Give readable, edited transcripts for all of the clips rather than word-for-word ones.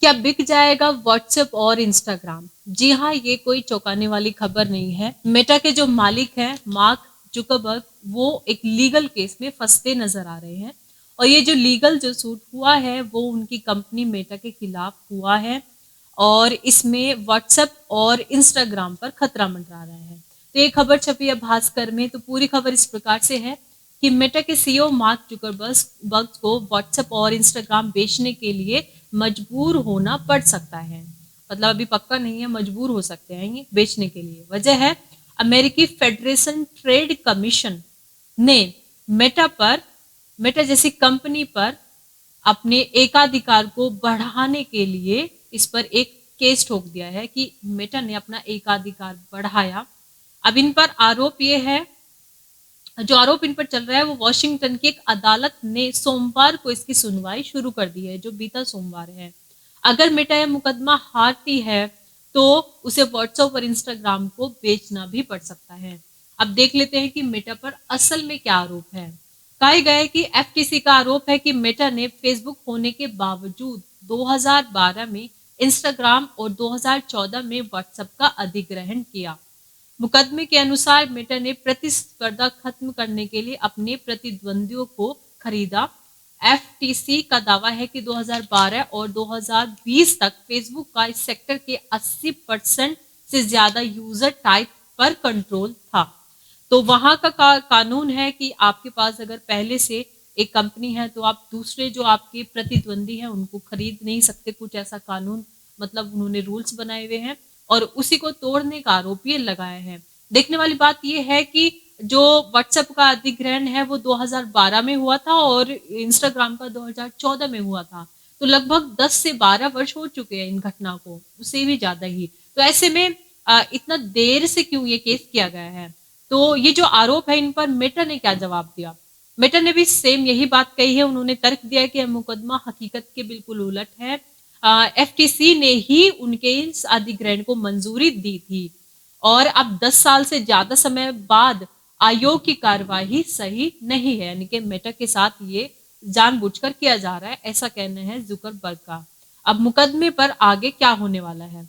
क्या बिक जाएगा व्हाट्सएप और इंस्टाग्राम? जी हाँ, ये कोई चौंकाने वाली खबर नहीं है। मेटा के जो मालिक हैं मार्क जुकरबर्ग, वो एक लीगल केस में फंसते नजर आ रहे हैं और ये जो लीगल जो सूट हुआ है वो उनकी कंपनी मेटा के खिलाफ हुआ है और इसमें व्हाट्सएप और इंस्टाग्राम पर खतरा मंडरा रहा है। तो ये खबर छपी है भास्कर में। तो पूरी खबर इस प्रकार से है कि मेटा के सीईओ मार्क जुकरबर्ग को व्हाट्सएप और इंस्टाग्राम बेचने के लिए मजबूर होना पड़ सकता है। मतलब अभी पक्का नहीं है, मजबूर हो सकते हैं ये बेचने के लिए। वजह है अमेरिकी फेडरेशन ट्रेड कमीशन ने मेटा जैसी कंपनी पर अपने एकाधिकार को बढ़ाने के लिए इस पर एक केस ठोक दिया है कि मेटा ने अपना एकाधिकार बढ़ाया। अब इन पर आरोप ये है, जो आरोप इन पर चल रहा है वो वॉशिंगटन की एक अदालत ने सोमवार को इसकी सुनवाई शुरू कर दी है, जो बीता सोमवार है। अगर मेटा यह मुकदमा हारती है तो उसे व्हाट्सएप और इंस्टाग्राम को बेचना भी पड़ सकता है। अब देख लेते हैं कि मेटा पर असल में क्या आरोप है। कहा गया है कि एफटीसी का आरोप है कि मेटा ने फेसबुक होने के बावजूद 2012 में इंस्टाग्राम और 2014 में व्हाट्सएप का अधिग्रहण किया। मुकदमे के अनुसार मेटा ने प्रतिस्पर्धा खत्म करने के लिए अपने प्रतिद्वंदियों को खरीदा। एफटीसी का दावा है कि 2012 और 2020 तक फेसबुक का इस सेक्टर के 80% से ज्यादा यूजर टाइप पर कंट्रोल था। तो वहां का कानून है कि आपके पास अगर पहले से एक कंपनी है तो आप दूसरे जो आपके प्रतिद्वंदी हैं उनको खरीद नहीं सकते। कुछ ऐसा कानून, मतलब उन्होंने रूल्स बनाए हुए हैं और उसी को तोड़ने का आरोप ये लगाया है। देखने वाली बात ये है कि जो व्हाट्सएप का अधिग्रहण है वो 2012 में हुआ था और इंस्टाग्राम का 2014 में हुआ था। तो लगभग 10 से 12 वर्ष हो चुके हैं इन घटना को, उससे भी ज्यादा ही। तो ऐसे में इतना देर से क्यों ये केस किया गया है? तो ये जो आरोप है इन पर मेटा ने क्या जवाब दिया? मेटा ने भी सेम यही बात कही है। उन्होंने तर्क दिया कि यह मुकदमा हकीकत के बिल्कुल उलट है। एफटीसी ने ही उनके इस अधिग्रहण को मंजूरी दी थी और अब 10 साल से ज्यादा समय बाद आयोग की कार्यवाही सही नहीं है, यानी कि मेटा के साथ ये जानबूझकर किया जा रहा है, ऐसा कहना है जुकरबर्ग का। अब मुकदमे पर आगे क्या होने वाला है?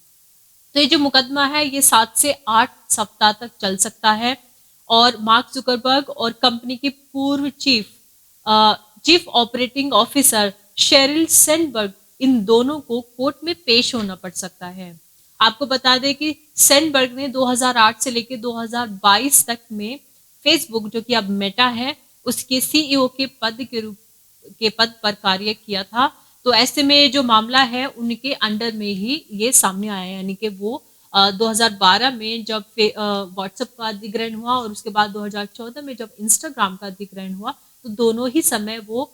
तो ये जो मुकदमा है ये 7 से 8 सप्ताह तक चल सकता है और मार्क जुकरबर्ग और कंपनी की पूर्व chief operating officer Sheryl Sandberg, इन दोनों को कोर्ट में पेश होना पड़ सकता है। आपको बता दें कि सैंडबर्ग ने 2008 से लेकर 2022 तक में फेसबुक, जो कि अब मेटा है, उसके सीईओ के पद पर कार्य किया था। तो ऐसे में जो मामला है उनके अंडर में ही ये सामने आया है, यानी कि वो 2012 में जब व्हाट्सएप का अधिग्रहण हुआ और उसके बाद 2014 में जब इंस्टाग्राम का अधिग्रहण हुआ, तो दोनों ही समय वो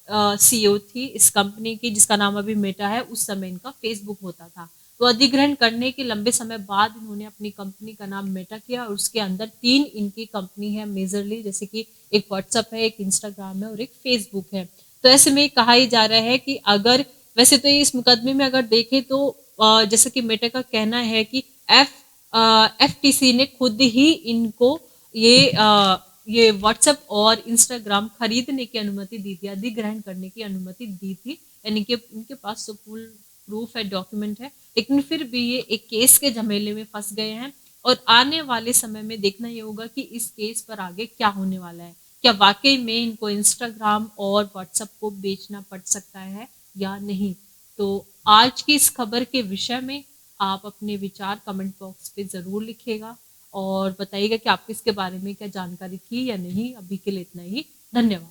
सीईओ थी इस कंपनी की जिसका नाम अभी मेटा है। उस समय इनका फेसबुक होता था। तो अधिग्रहण करने के लंबे समय बाद इन्होंने अपनी कंपनी का नाम मेटा किया और उसके अंदर 3 इनकी कंपनी है मेजरली, जैसे कि एक व्हाट्सएप है, एक इंस्टाग्राम है और एक फेसबुक है। तो ऐसे में कहा ही जा रहा है कि अगर, वैसे तो इस मुकदमे में अगर देखें तो जैसे कि मेटा का कहना है कि एफटीसी ने खुद ही इनको ये व्हाट्सएप और इंस्टाग्राम खरीदने की अनुमति दी थी, अधिग्रहण करने की अनुमति दी थी, यानी कि उनके पास तो फुल प्रूफ है, डॉक्यूमेंट है। लेकिन फिर भी ये एक केस के झमेले में फंस गए हैं और आने वाले समय में देखना ये होगा कि इस केस पर आगे क्या होने वाला है। क्या वाकई में इनको इंस्टाग्राम और व्हाट्सएप को बेचना पड़ सकता है या नहीं? तो आज की इस खबर के विषय में आप अपने विचार कमेंट बॉक्स पे ज़रूर लिखिएगा और बताइएगा कि आपको इसके बारे में क्या जानकारी थी या नहीं। अभी के लिए इतना ही। धन्यवाद।